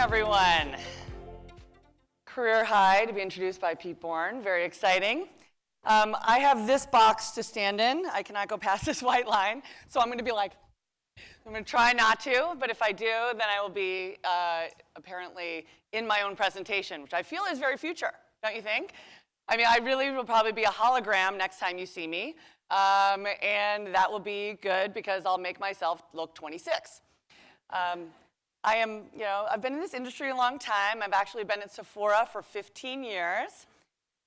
everyone. Career high to be introduced by Pete Bourne, very exciting. I have this box to stand in. I cannot go past this white line, so I'm going to be like, I'm going to try not to, but if I do, then I will be apparently in my own presentation, which I feel is very future, don't you think? I mean, I really will probably be a hologram next time you see me, and that will be good because I'll make myself look 26. I've been in this industry a long time. I've actually been at Sephora for 15 years.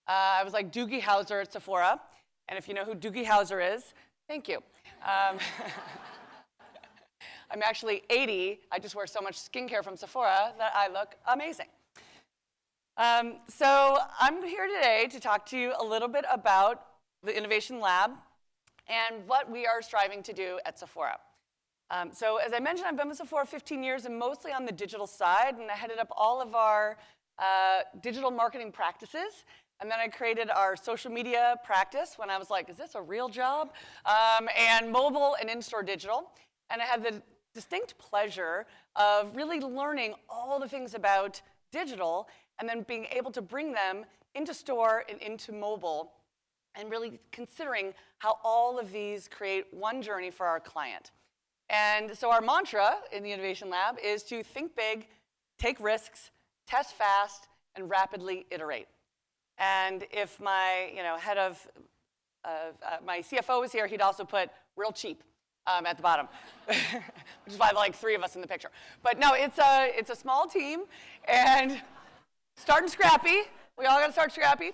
I was like Doogie Howser at Sephora, and if you know who Doogie Howser is, thank you. I'm actually 80. I just wear so much skincare from Sephora that I look amazing. So I'm here today to talk to you a little bit about the Innovation Lab and what we are striving to do at Sephora. So as I mentioned, I've been with Sephora 15 years and mostly on the digital side, and I headed up all of our digital marketing practices. And then I created our social media practice when I was like, is this a real job? And mobile and in-store digital. And I had the distinct pleasure of really learning all the things about digital and then being able to bring them into store and into mobile and really considering how all of these create one journey for our client. And so our mantra in the Innovation Lab is to think big, take risks, test fast, and rapidly iterate. And if my head of my CFO was here, he'd also put real cheap at the bottom, which is why like 3 of us in the picture. But no, it's a small team, and starting scrappy. We all got to start scrappy.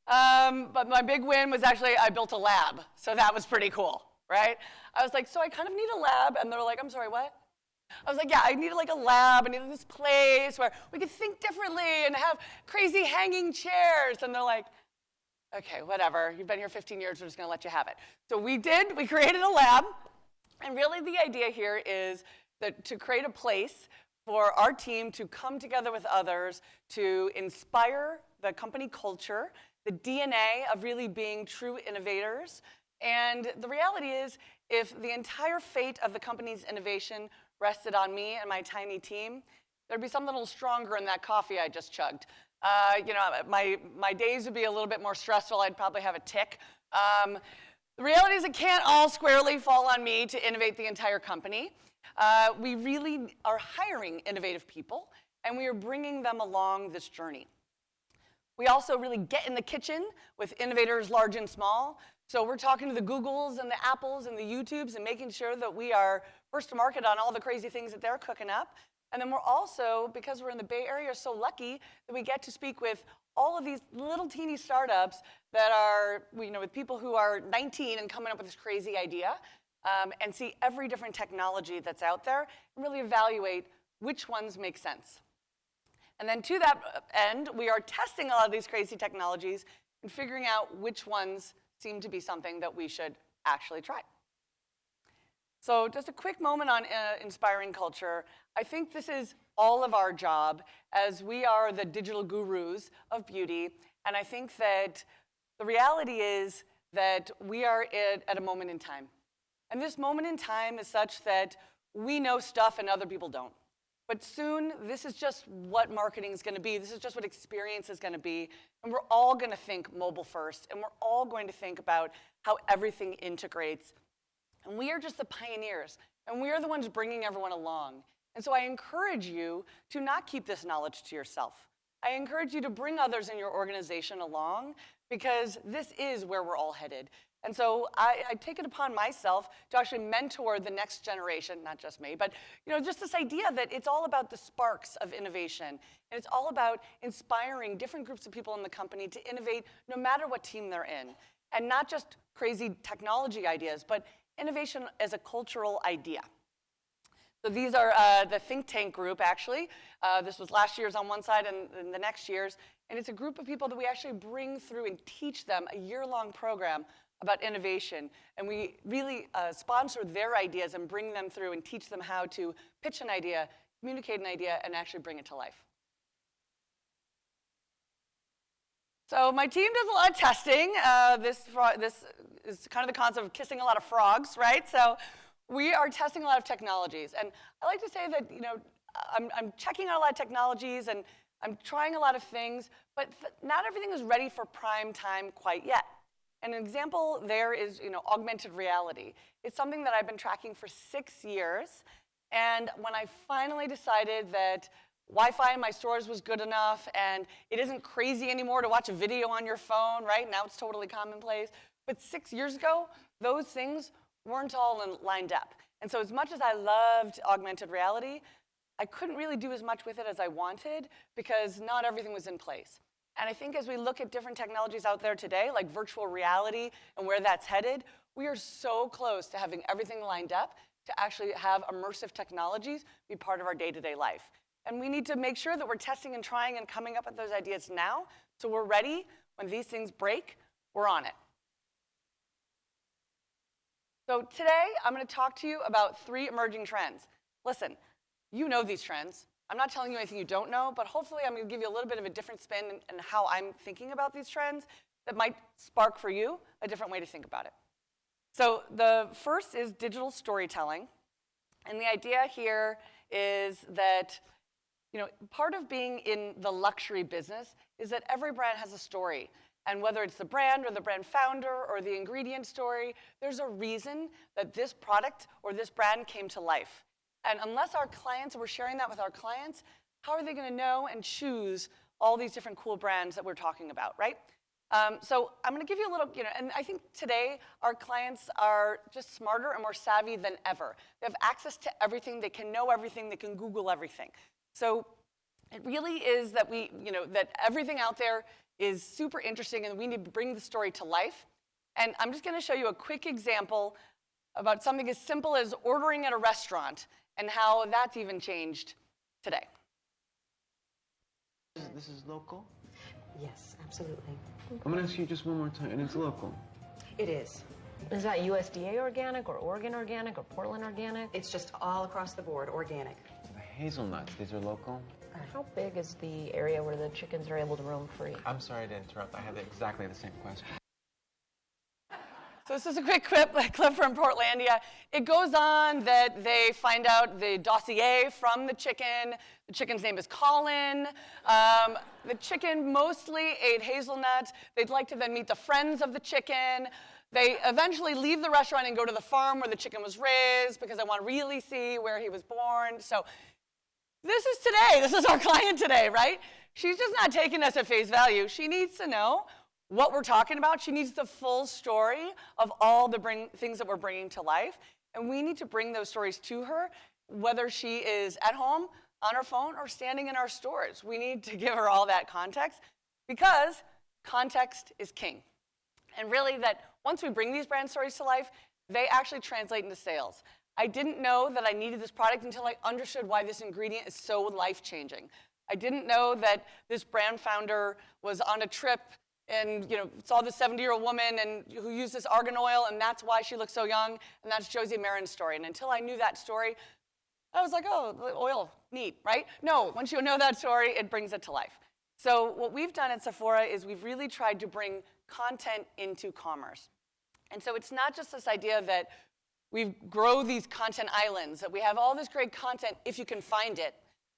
But my big win was actually I built a lab, so that was pretty cool, right? I was like, so I kind of need a lab, and they're like, I'm sorry, what? I was like, yeah, I needed like a lab, I needed this place where we could think differently and have crazy hanging chairs. And they're like, okay, whatever, you've been here 15 years, we're just gonna let you have it. So we created a lab, and really the idea here is that to create a place for our team to come together with others to inspire the company culture, the DNA of really being true innovators. And the reality is, if the entire fate of the company's innovation rested on me and my tiny team, there'd be something a little stronger in that coffee I just chugged. My days would be a little bit more stressful. I'd probably have a tic. The reality is it can't all squarely fall on me to innovate the entire company. We really are hiring innovative people, and we are bringing them along this journey. We also really get in the kitchen with innovators large and small. So we're talking to the Googles and the Apples and the YouTubes and making sure that we are first to market on all the crazy things that they're cooking up. And then we're also, because we're in the Bay Area, so lucky that we get to speak with all of these little teeny startups that are, with people who are 19 and coming up with this crazy idea, and see every different technology that's out there and really evaluate which ones make sense. And then to that end, we are testing a lot of these crazy technologies and figuring out which ones seem to be something that we should actually try. So just a quick moment on inspiring culture. I think this is all of our job as we are the digital gurus of beauty. And I think that the reality is that we are at a moment in time. And this moment in time is such that we know stuff and other people don't. But soon, this is just what marketing is going to be. This is just what experience is going to be. And we're all going to think mobile first. And we're all going to think about how everything integrates. And we are just the pioneers. And we are the ones bringing everyone along. And so I encourage you to not keep this knowledge to yourself. I encourage you to bring others in your organization along, because this is where we're all headed. And so I take it upon myself to actually mentor the next generation, not just me, but just this idea that it's all about the sparks of innovation. And it's all about inspiring different groups of people in the company to innovate no matter what team they're in. And not just crazy technology ideas, but innovation as a cultural idea. So these are the think tank group, actually. This was last year's on one side and the next year's. And it's a group of people that we actually bring through and teach them a year-long program about innovation. And we really sponsor their ideas and bring them through and teach them how to pitch an idea, communicate an idea, and actually bring it to life. So my team does a lot of testing. This is kind of the concept of kissing a lot of frogs, right? So we are testing a lot of technologies. And I like to say that, I'm checking out a lot of technologies and I'm trying a lot of things, but not everything is ready for prime time quite yet. And an example there is, augmented reality. It's something that I've been tracking for 6 years, and when I finally decided that Wi-Fi in my stores was good enough, and it isn't crazy anymore to watch a video on your phone, right? Now it's totally commonplace. But 6 years ago, those things weren't all lined up. And so as much as I loved augmented reality, I couldn't really do as much with it as I wanted because not everything was in place. And I think as we look at different technologies out there today, like virtual reality and where that's headed, we are so close to having everything lined up to actually have immersive technologies be part of our day-to-day life. And we need to make sure that we're testing and trying and coming up with those ideas now so we're ready when these things break, we're on it. So today, I'm going to talk to you about 3 emerging trends. Listen, you know these trends. I'm not telling you anything you don't know, but hopefully I'm going to give you a little bit of a different spin in how I'm thinking about these trends that might spark for you a different way to think about it. So the first is digital storytelling. And the idea here is that part of being in the luxury business is that every brand has a story. And whether it's the brand or the brand founder or the ingredient story, there's a reason that this product or this brand came to life. And unless our clients, we're sharing that with our clients, how are they going to know and choose all these different cool brands that we're talking about, right? So I'm going to give you a little, and I think today our clients are just smarter and more savvy than ever. They have access to everything. They can know everything. They can Google everything. So it really is that that everything out there is super interesting and we need to bring the story to life. And I'm just going to show you a quick example about something as simple as ordering at a restaurant and how that's even changed today. This is local? Yes, absolutely. I'm going to ask you just one more time, and it's local. It is. Is that USDA organic or Oregon organic or Portland organic? It's just all across the board, organic. The hazelnuts, these are local? How big is the area where the chickens are able to roam free? I'm sorry to interrupt. I had exactly the same question. So this is a quick clip from Portlandia. It goes on that they find out the dossier from the chicken. The chicken's name is Colin. The chicken mostly ate hazelnuts. They'd like to then meet the friends of the chicken. They eventually leave the restaurant and go to the farm where the chicken was raised because they want to really see where he was born. So this is today. This is our client today, right? She's just not taking us at face value. She needs to know what we're talking about. She needs the full story of all the things that we're bringing to life. And we need to bring those stories to her, whether she is at home, on her phone, or standing in our stores. We need to give her all that context because context is king. And really that once we bring these brand stories to life, they actually translate into sales. I didn't know that I needed this product until I understood why this ingredient is so life-changing. I didn't know that this brand founder was on a trip and saw this 70-year-old woman and who used this argan oil, and that's why she looks so young, and that's Josie Marin's story. And until I knew that story, I was like, oh, the oil, neat, right? No, once you know that story, it brings it to life. So what we've done at Sephora is we've really tried to bring content into commerce. And so it's not just this idea that we grow these content islands, that we have all this great content if you can find it.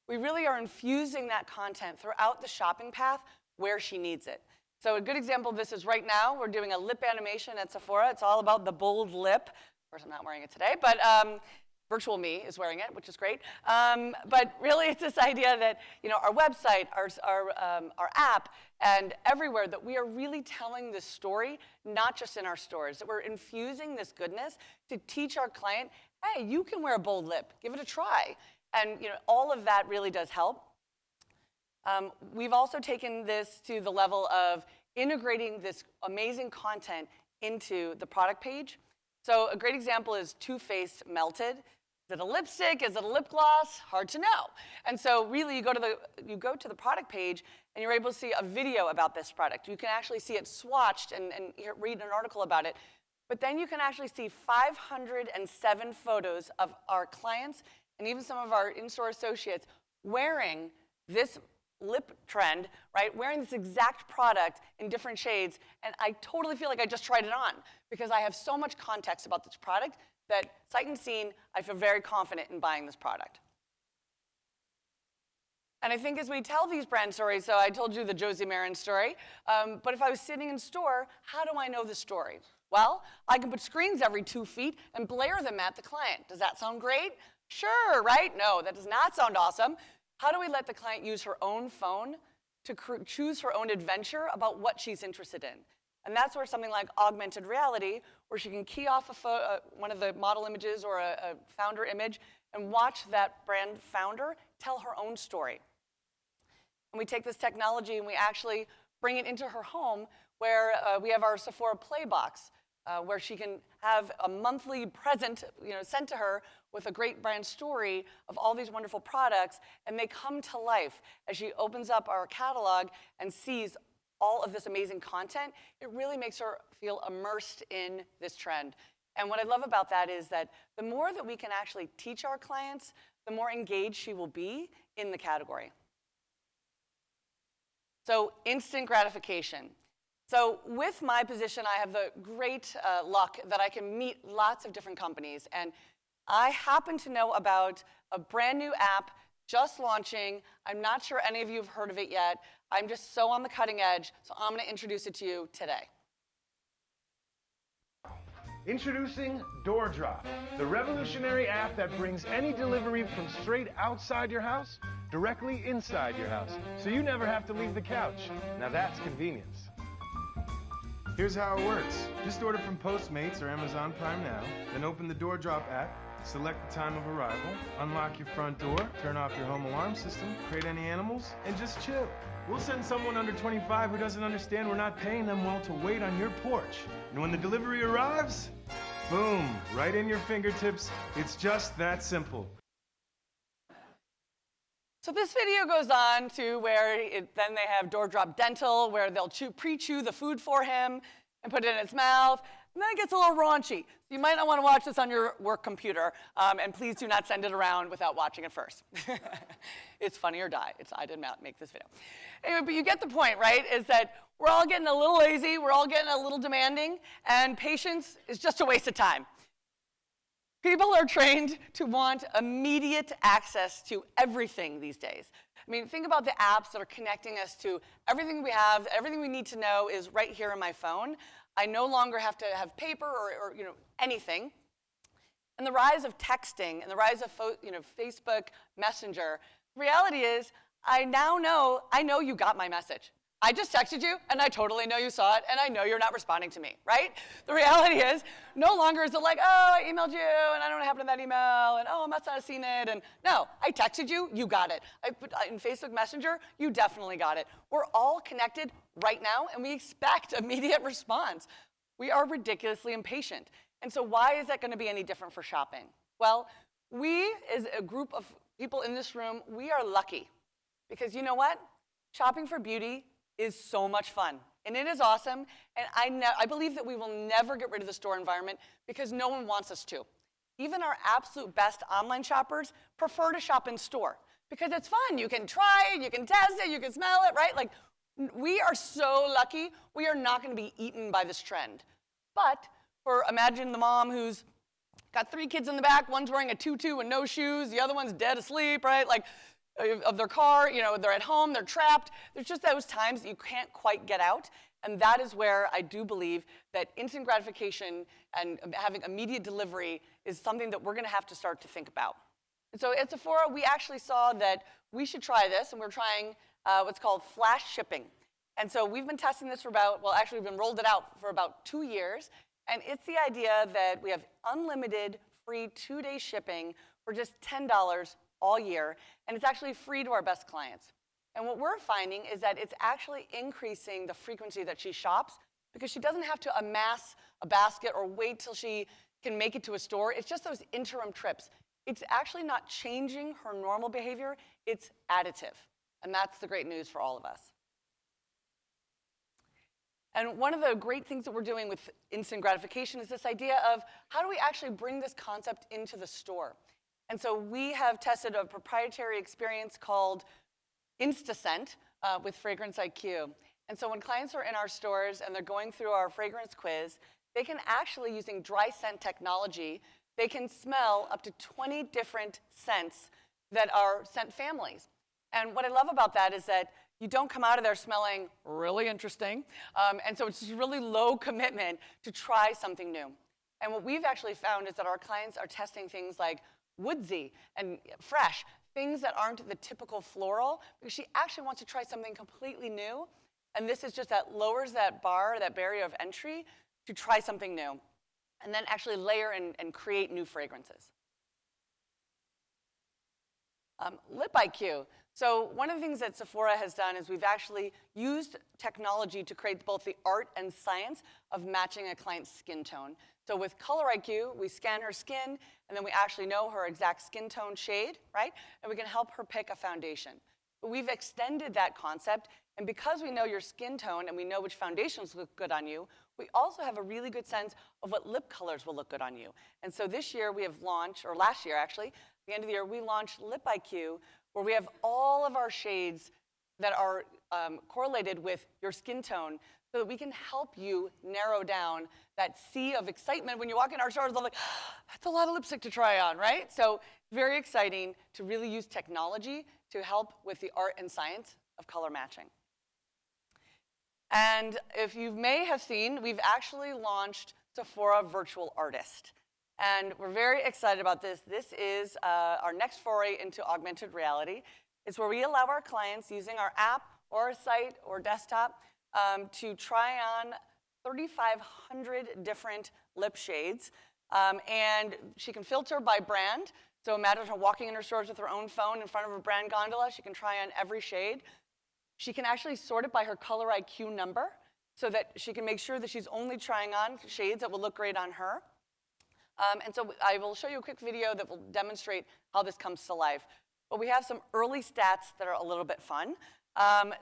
We really are infusing that content throughout the shopping path where she needs it. So a good example of this is right now, we're doing a lip animation at Sephora. It's all about the bold lip. Of course, I'm not wearing it today, but virtual me is wearing it, which is great. But really, it's this idea that our website, our app, and everywhere that we are really telling this story, not just in our stores, that we're infusing this goodness to teach our client, hey, you can wear a bold lip. Give it a try. And all of that really does help. We've also taken this to the level of integrating this amazing content into the product page. So a great example is Too Faced Melted. Is it a lipstick? Is it a lip gloss? Hard to know. And so really you go to the product page and you're able to see a video about this product. You can actually see it swatched and read an article about it. But then you can actually see 507 photos of our clients and even some of our in-store associates wearing this lip trend, right? Wearing this exact product in different shades, and I totally feel like I just tried it on because I have so much context about this product that sight unseen, I feel very confident in buying this product. And I think as we tell these brand stories, so I told you the Josie Marin story, but if I was sitting in store, how do I know the story? Well, I can put screens every 2 feet and blare them at the client. Does that sound great? Sure, right? No, that does not sound awesome. How do we let the client use her own phone to choose her own adventure about what she's interested in? And that's where something like augmented reality, where she can key off one of the model images or a founder image and watch that brand founder tell her own story. And we take this technology and we actually bring it into her home where we have our Sephora Play Box, where she can have a monthly present sent to her with a great brand story of all these wonderful products, and they come to life as she opens up our catalog and sees all of this amazing content. It really makes her feel immersed in this trend. And what I love about that is that the more that we can actually teach our clients, the more engaged she will be in the category. So instant gratification. So with my position, I have the great luck that I can meet lots of different companies. And I happen to know about a brand new app just launching. I'm not sure any of you have heard of it yet. I'm just so on the cutting edge, so I'm going to introduce it to you today. Introducing DoorDrop, the revolutionary app that brings any delivery from straight outside your house directly inside your house, so you never have to leave the couch. Now that's convenience. Here's how it works. Just order from Postmates or Amazon Prime Now, then open the DoorDrop app, select the time of arrival, unlock your front door, turn off your home alarm system, create any animals, and just chill. We'll send someone under 25 who doesn't understand we're not paying them well to wait on your porch. And when the delivery arrives, boom, right in your fingertips. It's just that simple. So this video goes on to where then they have DoorDrop Dental, where they'll pre-chew the food for him and put it in his mouth. And then it gets a little raunchy. You might not want to watch this on your work computer, and please do not send it around without watching it first. It's funny or die. I did not make this video. Anyway, but you get the point, right? Is that we're all getting a little lazy, we're all getting a little demanding, and patience is just a waste of time. People are trained to want immediate access to everything these days. I mean, think about the apps that are connecting us to everything we have. Everything we need to know is right here on my phone. I no longer have to have paper or anything. And the rise of texting and the rise of Facebook Messenger, the reality is I know you got my message. I just texted you, and I totally know you saw it, and I know you're not responding to me, right? The reality is, no longer is it like, oh, I emailed you, and I don't know what happened to that email, and oh, I must not have seen it, and no, I texted you, you got it. I put in Facebook Messenger, you definitely got it. We're all connected right now, and we expect immediate response. We are ridiculously impatient. And so why is that going to be any different for shopping? Well, we, as a group of people in this room, we are lucky. Because you know what? Shopping for beauty is so much fun, and it is awesome, and I believe that we will never get rid of the store environment because no one wants us to. Even our absolute best online shoppers prefer to shop in store because it's fun. You can try it, you can test it, you can smell it, right? Like, we are so lucky we are not going to be eaten by this trend. But imagine the mom who's got 3 kids in the back, one's wearing a tutu and no shoes, the other one's dead asleep, right? Like, of their car, they're at home, they're trapped. There's just those times that you can't quite get out. And that is where I do believe that instant gratification and having immediate delivery is something that we're going to have to start to think about. And so at Sephora, we actually saw that we should try this, and we're trying what's called flash shipping. And so we've been testing this we've been rolled it out for about 2 years. And it's the idea that we have unlimited free 2-day shipping for just $10 all year, and it's actually free to our best clients. And what we're finding is that it's actually increasing the frequency that she shops because she doesn't have to amass a basket or wait till she can make it to a store. It's just those interim trips. It's actually not changing her normal behavior, it's additive. And that's the great news for all of us. And one of the great things that we're doing with instant gratification is this idea of how do we actually bring this concept into the store? And so we have tested a proprietary experience called InstaScent with Fragrance IQ. And so when clients are in our stores and they're going through our fragrance quiz, they can actually, using dry scent technology, they can smell up to 20 different scents that are scent families. And what I love about that is that you don't come out of there smelling really interesting. And so it's just really low commitment to try something new. And what we've actually found is that our clients are testing things like woodsy and fresh, things that aren't the typical floral, because she actually wants to try something completely new. And this is just that lowers that bar, that barrier of entry to try something new. And then actually layer and create new fragrances. Lip IQ. So one of the things that Sephora has done is we've actually used technology to create both the art and science of matching a client's skin tone. So with Color IQ, we scan her skin, and then we actually know her exact skin tone shade, right? And we can help her pick a foundation. But we've extended that concept, and because we know your skin tone and we know which foundations look good on you, we also have a really good sense of what lip colors will look good on you. And so this year we have launched, or last year actually, at the end of the year, we launched Lip IQ, where we have all of our shades that are correlated with your skin tone so that we can help you narrow down that sea of excitement when you walk in our stores. I'm like, that's a lot of lipstick to try on, right? So very exciting to really use technology to help with the art and science of color matching. And if you may have seen, we've actually launched Sephora Virtual Artist. And we're very excited about this. This is our next foray into augmented reality. It's where we allow our clients using our app or a site or desktop to try on 3,500 different lip shades. And she can filter by brand. So imagine her walking in her stores with her own phone in front of a brand gondola. She can try on every shade. She can actually sort it by her Color IQ number so that she can make sure that she's only trying on shades that will look great on her. And so I will show you a quick video that will demonstrate how this comes to life. But we have some early stats that are a little bit fun.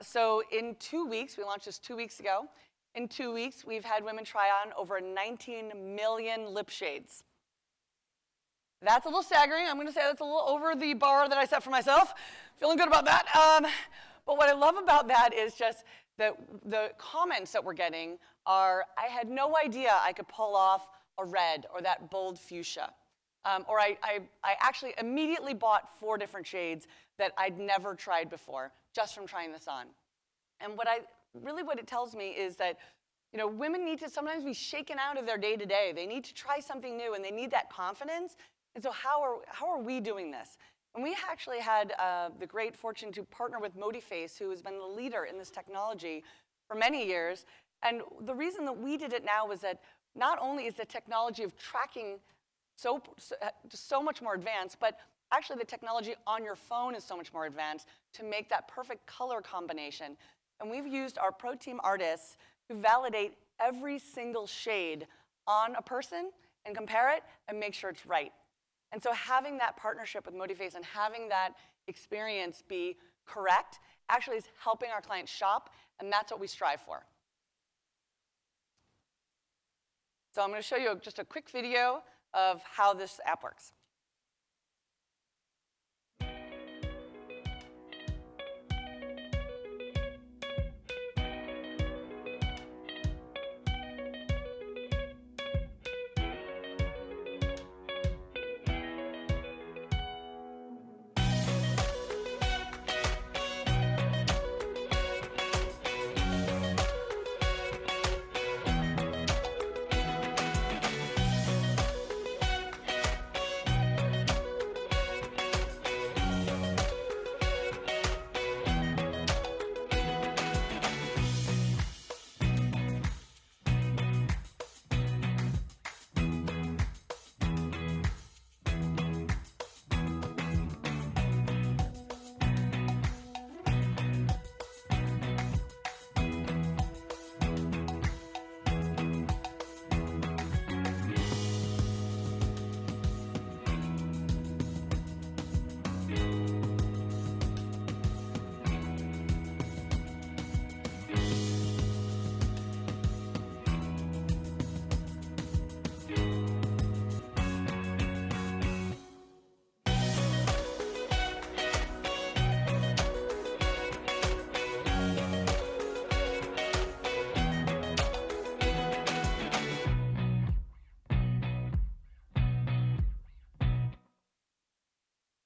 So in 2 weeks, we launched this 2 weeks ago. In 2 weeks, we've had women try on over 19 million lip shades. That's a little staggering. I'm going to say that's a little over the bar that I set for myself. Feeling good about that. But what I love about that is just that the comments that we're getting are, I had no idea I could pull off a red or that bold fuchsia. Or I actually immediately bought 4 different shades that I'd never tried before just from trying this on. And what it tells me is that, you know, women need to sometimes be shaken out of their day-to-day. They need to try something new, and they need that confidence. And so how are we doing this? And we actually had the great fortune to partner with Modiface, who has been the leader in this technology for many years. And the reason that we did it now was that not only is the technology of tracking so much more advanced, but actually the technology on your phone is so much more advanced to make that perfect color combination. And we've used our pro team artists to validate every single shade on a person and compare it and make sure it's right. And so having that partnership with Modiface and having that experience be correct actually is helping our clients shop, and that's what we strive for. So I'm going to show you just a quick video of how this app works.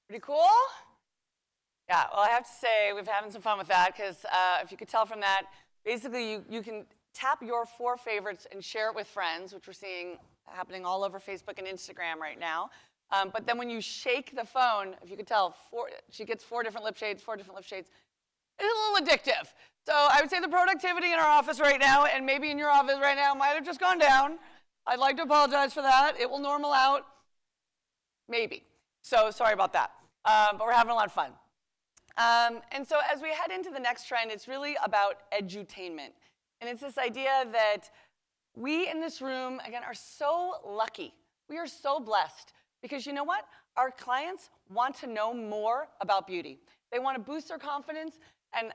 Pretty cool? Yeah, well, I have to say, we've having some fun with that, because if you could tell from that, basically you can tap your 4 favorites and share it with friends, which we're seeing happening all over Facebook and Instagram right now. But then when you shake the phone, if you could tell, she gets 4 different lip shades, 4 different lip shades. It's a little addictive. So I would say the productivity in our office right now, and maybe in your office right now, might have just gone down. I'd like to apologize for that. It will normal out, maybe. So sorry about that. But we're having a lot of fun. And so as we head into the next trend, it's really about edutainment. And it's this idea that we in this room, again, are so lucky. We are so blessed. Because you know what? Our clients want to know more about beauty. They want to boost their confidence. And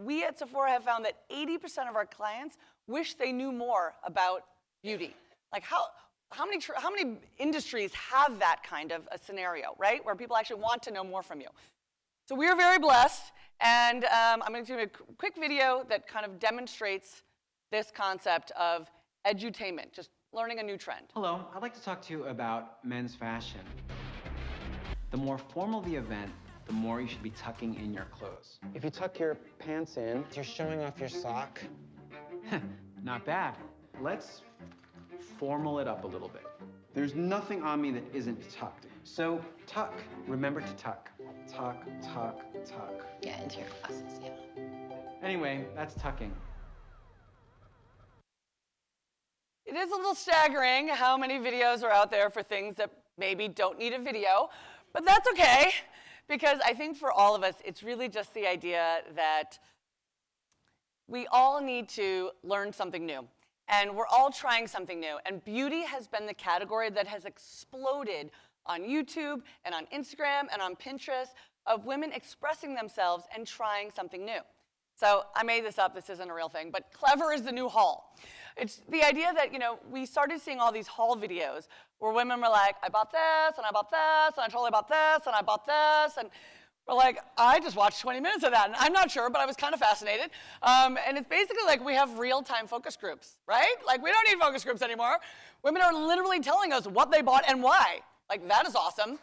we at Sephora have found that 80% of our clients wish they knew more about beauty. Like how many industries have that kind of a scenario, right? Where people actually want to know more from you. So we are very blessed, and I'm going to do a quick video that kind of demonstrates this concept of edutainment, just learning a new trend. Hello, I'd like to talk to you about men's fashion. The more formal the event, the more you should be tucking in your clothes. If you tuck your pants in, you're showing off your sock. Not bad. Let's formal it up a little bit. There's nothing on me that isn't tucked. So tuck. Remember to tuck. Tuck, tuck, tuck. Yeah, into your glasses, yeah. Anyway, that's tucking. It is a little staggering how many videos are out there for things that maybe don't need a video, but that's okay, because I think for all of us, it's really just the idea that we all need to learn something new, and we're all trying something new, and beauty has been the category that has exploded on YouTube and on Instagram and on Pinterest of women expressing themselves and trying something new. So I made this up, this isn't a real thing, but clever is the new haul. It's the idea that, we started seeing all these haul videos where women were like, I bought this, and I bought this, and I totally bought this, and I bought this, and we're like, I just watched 20 minutes of that, and I'm not sure, but I was kind of fascinated. And it's basically like we have real-time focus groups, right? Like, we don't need focus groups anymore. Women are literally telling us what they bought and why. Like, that is awesome.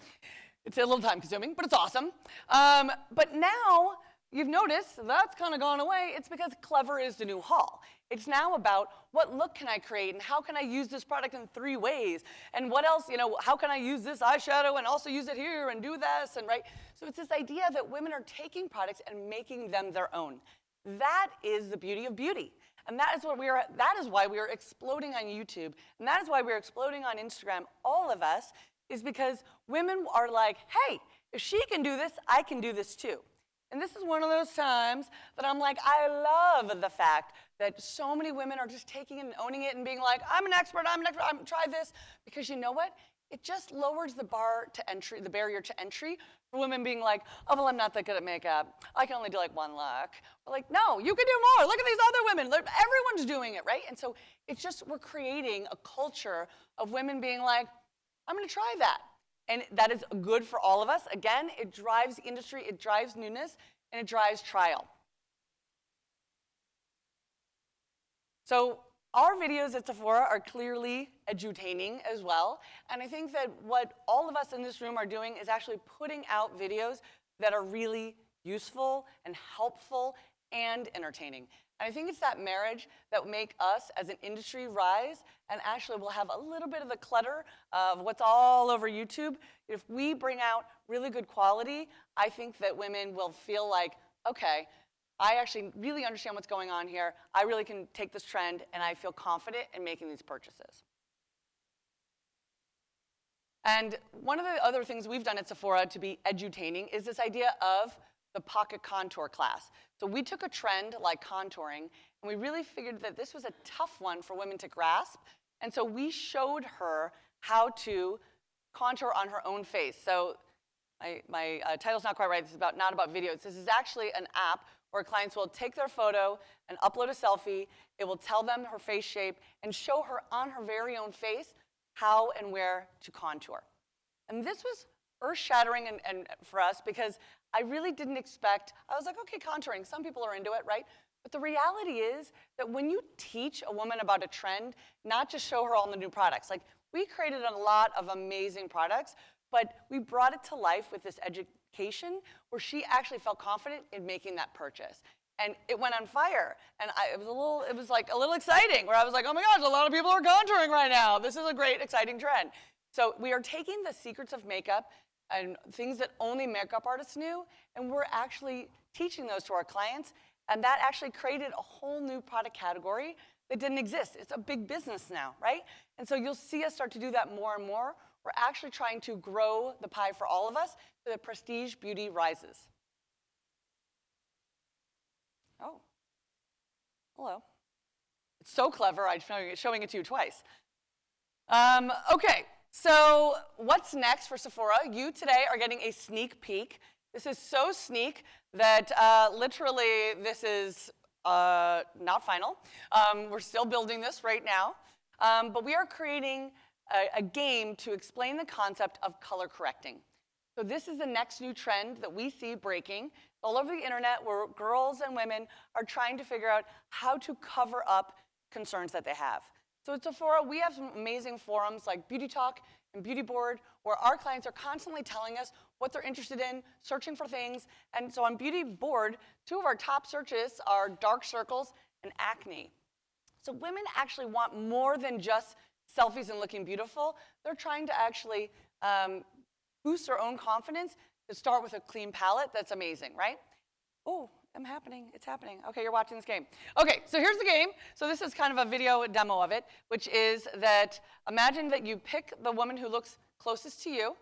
It's a little time-consuming, but it's awesome. But now, you've noticed that's kind of gone away. It's because clever is the new haul. It's now about what look can I create and how can I use this product in 3 ways and what else, how can I use this eyeshadow and also use it here and do this and right. So it's this idea that women are taking products and making them their own. That is the beauty of beauty. And that is why we are exploding on YouTube, and that is why we're exploding on Instagram, all of us, is because women are like, hey, if she can do this, I can do this too. And this is one of those times that I'm like, I love the fact that so many women are just taking it and owning it and being like, I'm an expert, try this. Because you know what? It just lowers the barrier to entry for women being like, oh, well, I'm not that good at makeup. I can only do like 1 look. We're like, no, you can do more. Look at these other women. Everyone's doing it, right? And so it's just, we're creating a culture of women being like, I'm going to try that. And that is good for all of us. Again, it drives the industry, it drives newness, and it drives trial. So our videos at Sephora are clearly edutaining as well. And I think that what all of us in this room are doing is actually putting out videos that are really useful and helpful and entertaining. And I think it's that marriage that will make us as an industry rise, and actually we'll have a little bit of the clutter of what's all over YouTube. If we bring out really good quality, I think that women will feel like, okay, I actually really understand what's going on here. I really can take this trend, and I feel confident in making these purchases. And one of the other things we've done at Sephora to be edutaining is this idea of the pocket contour class. So we took a trend like contouring, and we really figured that this was a tough one for women to grasp. And so we showed her how to contour on her own face. So my title's not quite right. This is not about videos. This is actually an app where clients will take their photo and upload a selfie. It will tell them her face shape and show her on her very own face how and where to contour. And this was earth-shattering and for us, because I really didn't expect, I was like, okay, contouring, some people are into it, right? But the reality is that when you teach a woman about a trend, not just show her all the new products, like we created a lot of amazing products, But we brought it to life with this education where she actually felt confident in making that purchase. And it went on fire. And it was like a little exciting, where I was like, oh my gosh, a lot of people are contouring right now. This is a great, exciting trend. So we are taking the secrets of makeup and things that only makeup artists knew, and we're actually teaching those to our clients. And that actually created a whole new product category that didn't exist. It's a big business now, right? And so you'll see us start to do that more and more. We're actually trying to grow the pie for all of us so that prestige beauty rises. Oh, hello. It's so clever, I'm showing it to you twice. Okay, so what's next for Sephora? You today are getting a sneak peek. This is so sneak that literally this is not final. We're still building this right now. But we are creating a game to explain the concept of color correcting. So this is the next new trend that we see breaking all over the internet, where girls and women are trying to figure out how to cover up concerns that they have. So at Sephora, we have some amazing forums like Beauty Talk and Beauty Board, where our clients are constantly telling us what they're interested in, searching for things. And so on Beauty Board, 2 of our top searches are dark circles and acne. So women actually want more than just selfies and looking beautiful. They're trying to actually boost their own confidence to start with a clean palette. That's amazing, right? Oh, it's happening. Okay, you're watching this game. Okay, so here's the game. So this is kind of a video demo of it, which is that imagine that you pick the woman who looks closest to you.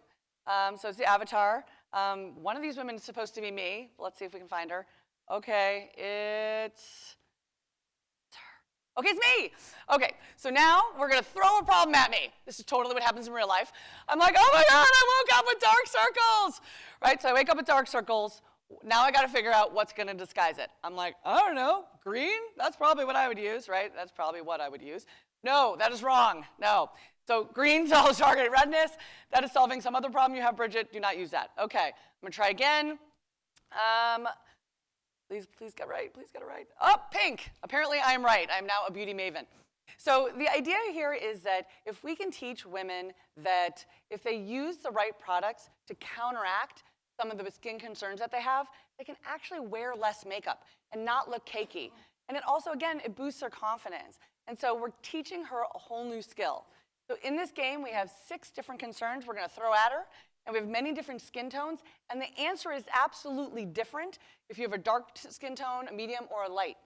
So it's the avatar. One of these women is supposed to be me. Let's see if we can find her. Okay, it's her. Okay, it's me. Okay, so now we're gonna throw a problem at me. This is totally what happens in real life. I'm like, oh my God, I woke up with dark circles, right? So I wake up with dark circles. Now I gotta figure out what's gonna disguise it. I'm like, I don't know, green? That's probably what I would use, right? That's probably what I would use. No, that is wrong, no. So green solves target redness. That is solving some other problem you have, Bridget. Do not use that. Okay, I'm gonna try again. Please get right, please get it right. Oh, pink. Apparently I am right. I am now a beauty maven. So the idea here is that if we can teach women that if they use the right products to counteract some of the skin concerns that they have, they can actually wear less makeup and not look cakey. And it also, again, it boosts their confidence. And so we're teaching her a whole new skill. So in this game, we have 6 different concerns we're gonna throw at her, and we have many different skin tones, and the answer is absolutely different if you have a dark skin tone, a medium, or a light.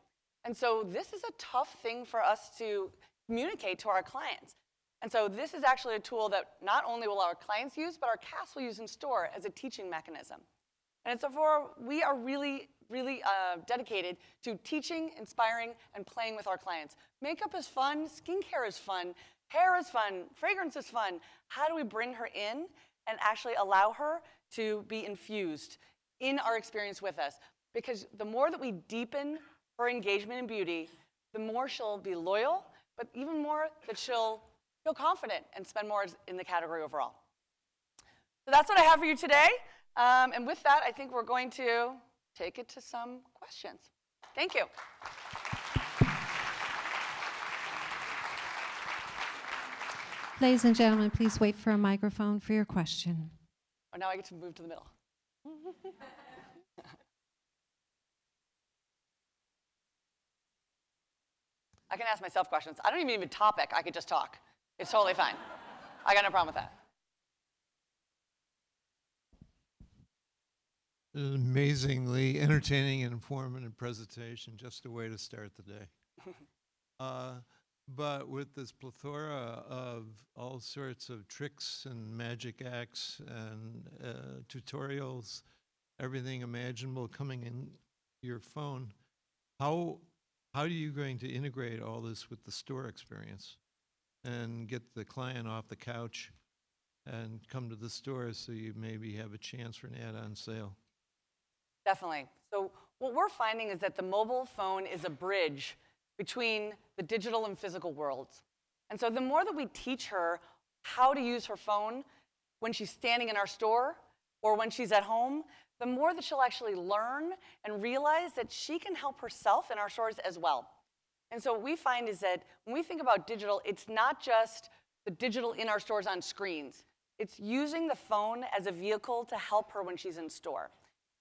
And so this is a tough thing for us to communicate to our clients. And so this is actually a tool that not only will our clients use, but our cast will use in store as a teaching mechanism. And at Sephora, we are really dedicated to teaching, inspiring, and playing with our clients. Makeup is fun, skincare is fun, hair is fun, fragrance is fun. How do we bring her in and actually allow her to be infused in our experience with us? Because the more that we deepen her engagement in beauty, the more she'll be loyal, but even more that she'll feel confident and spend more in the category overall. So that's what I have for you today. And with that, I think we're going to take it to some questions. Thank you. Ladies and gentlemen, please wait for a microphone for your question. Oh, now I get to move to the middle. I can ask myself questions. I don't even need a topic. I could just talk. It's totally fine. I got no problem with that. An amazingly entertaining and informative presentation, just a way to start the day. But with this plethora of all sorts of tricks and magic acts and tutorials, everything imaginable coming in your phone, how are you going to integrate all this with the store experience and get the client off the couch and come to the store so you maybe have a chance for an add-on sale? Definitely. So what we're finding is that the mobile phone is a bridge between the digital and physical worlds. And so the more that we teach her how to use her phone when she's standing in our store or when she's at home, the more that she'll actually learn and realize that she can help herself in our stores as well. And so what we find is that when we think about digital, it's not just the digital in our stores on screens. It's using the phone as a vehicle to help her when she's in store.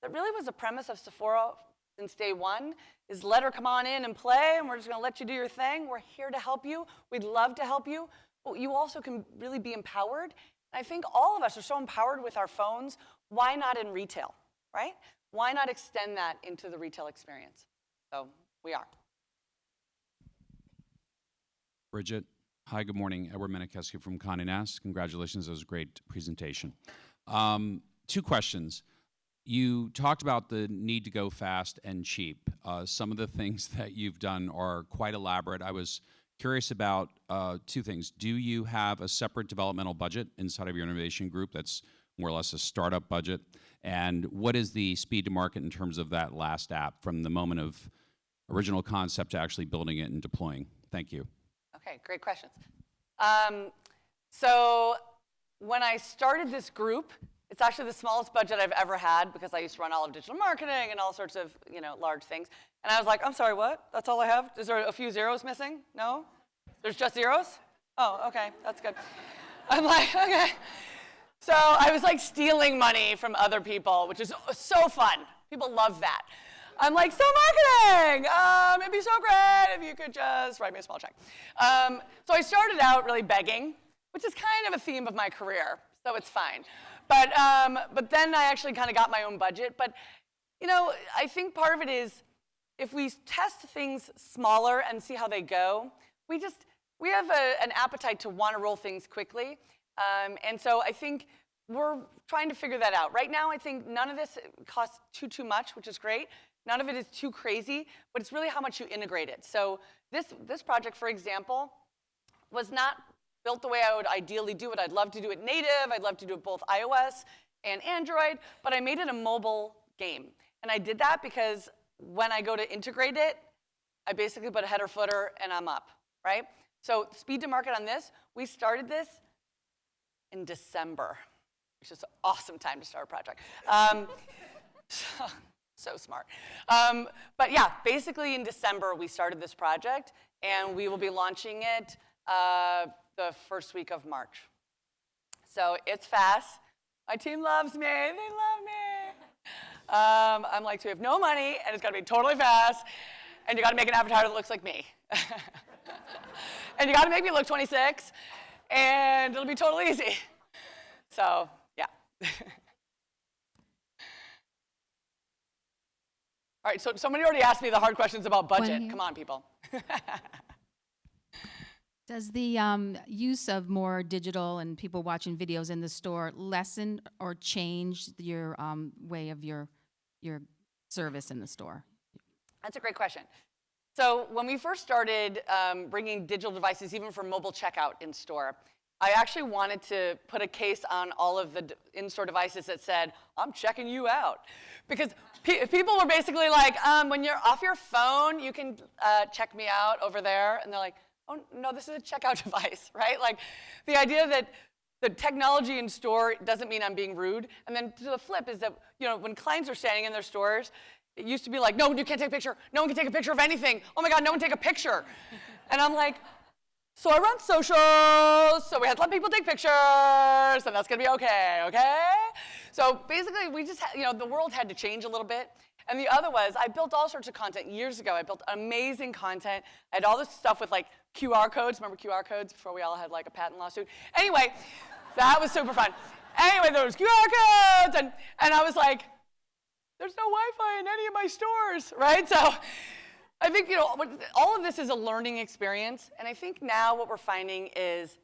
That really was the premise of Sephora since day one, is let her come on in and play, and we're just gonna let you do your thing. We're here to help you. We'd love to help you, but you also can really be empowered. And I think all of us are so empowered with our phones. Why not in retail, right? Why not extend that into the retail experience? So we are. Bridget, hi, good morning. Edward Menikeski from Condé Nast. Congratulations, that was a great presentation. 2 questions. You talked about the need to go fast and cheap. Some of the things that you've done are quite elaborate. I was curious about 2 things. Do you have a separate developmental budget inside of your innovation group that's more or less a startup budget? And what is the speed to market in terms of that last app from the moment of original concept to actually building it and deploying? Thank you. Okay, great questions. So when I started this group, it's actually the smallest budget I've ever had because I used to run all of digital marketing and all sorts of, large things. And I was like, I'm sorry, what? That's all I have? Is there a few zeros missing? No? There's just zeros? Oh, okay, that's good. I'm like, okay. So I was like stealing money from other people, which is so fun. People love that. I'm like, so marketing, it'd be so great if you could just write me a small check. So I started out really begging, which is kind of a theme of my career, so it's fine. But then I actually kind of got my own budget. But, I think part of it is if we test things smaller and see how they go, we have an appetite to want to roll things quickly. And so I think we're trying to figure that out. Right now, I think none of this costs too much, which is great. None of it is too crazy, but it's really how much you integrate it. So this project, for example, was not built the way I would ideally do it. I'd love to do it native. I'd love to do it both iOS and Android, but I made it a mobile game. And I did that because when I go to integrate it, I basically put a header, footer, and I'm up, right? So speed to market on this, we started this in December, which is an awesome time to start a project. So smart. But yeah, basically in December, we started this project, and we will be launching it the first week of March. So it's fast. My team loves me. They love me. I'm like, so we have no money, and it's got to be totally fast, and you got to make an avatar that looks like me. And you got to make me look 26, and it'll be totally easy. So, yeah. All right, so somebody already asked me the hard questions about budget. Come on, people. Does the use of more digital and people watching videos in the store lessen or change your way of your service in the store? That's a great question. So when we first started bringing digital devices, even for mobile checkout in store, I actually wanted to put a case on all of the in-store devices that said, I'm checking you out. Because people were basically like, when you're off your phone, you can check me out over there. And they're like, oh, no, this is a checkout device, right? Like the idea that the technology in store doesn't mean I'm being rude. And then to the flip is that, when clients are standing in their stores, it used to be like, no, you can't take a picture. No one can take a picture of anything. Oh my God, no one take a picture. And I'm like, so I run socials, so we have to let people take pictures, and that's gonna be okay? So basically, we just, the world had to change a little bit. And the other was, I built all sorts of content years ago. I built amazing content. I had all this stuff with like QR codes. Remember QR codes before we all had like a patent lawsuit? Anyway, that was super fun. Anyway, there was QR codes, and I was like, there's no Wi-Fi in any of my stores, right? So I think, all of this is a learning experience. And I think now what we're finding is,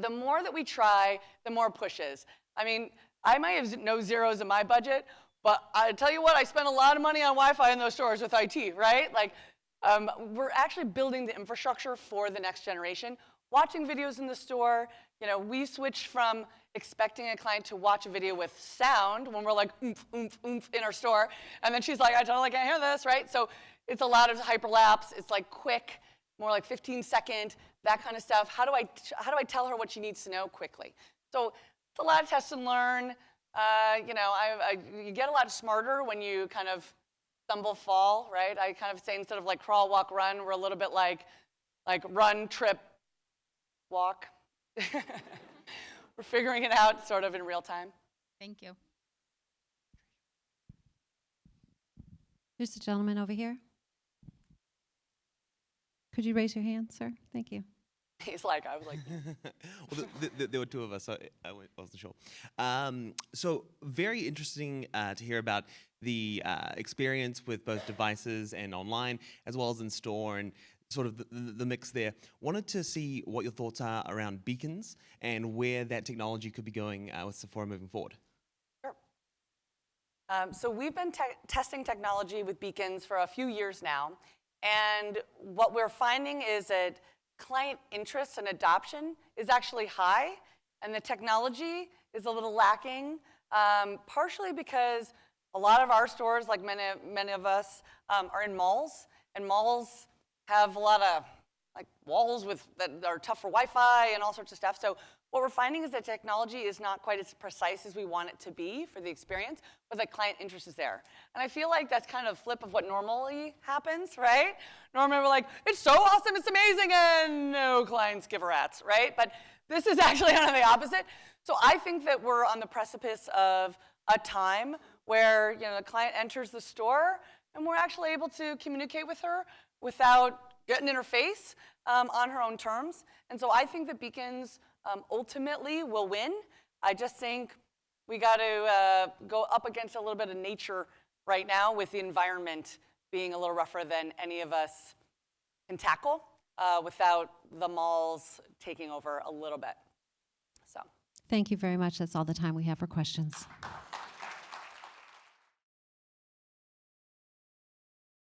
the more that we try, the more it pushes. I mean, I might have no zeros in my budget, but I tell you what, I spent a lot of money on Wi-Fi in those stores with IT, right? Like, we're actually building the infrastructure for the next generation. Watching videos in the store, we switched from expecting a client to watch a video with sound when we're like, oomph, oomph, oomph in our store. And then she's like, I totally can't hear this, right? So it's a lot of hyperlapse. It's like quick, more like 15-second, that kind of stuff. How do I tell her what she needs to know quickly? So it's a lot of test and learn. You get a lot smarter when you kind of stumble, fall, right? I kind of say instead of like crawl, walk, run, we're a little bit like run, trip, walk. we're figuring it out sort of in real time. Thank you. There's a gentleman over here. Could you raise your hand, sir? Thank you. He's like, I was like, Well, there were two of us, so I wasn't sure. So very interesting to hear about the experience with both devices and online, as well as in store, and sort of the mix there. Wanted to see what your thoughts are around beacons and where that technology could be going with Sephora moving forward. sure. So we've been testing technology with beacons for a few years now. And what we're finding is that client interest and adoption is actually high, and the technology is a little lacking, partially because a lot of our stores, like many of us, are in malls, and malls have a lot of like walls that are tough for Wi-Fi and all sorts of stuff. So what we're finding is that technology is not quite as precise as we want it to be for the experience, but the client interest is there. And I feel like that's kind of flip of what normally happens, right? Normally we're like, it's so awesome, it's amazing, and no clients give a rat's, right? But this is actually kind of the opposite. So I think that we're on the precipice of a time where the client enters the store and we're actually able to communicate with her without getting in her face on her own terms. And so I think that beacons ultimately will win. I just think we got to go up against a little bit of nature right now, with the environment being a little rougher than any of us can tackle without the malls taking over a little bit. So. Thank you very much. That's all the time we have for questions.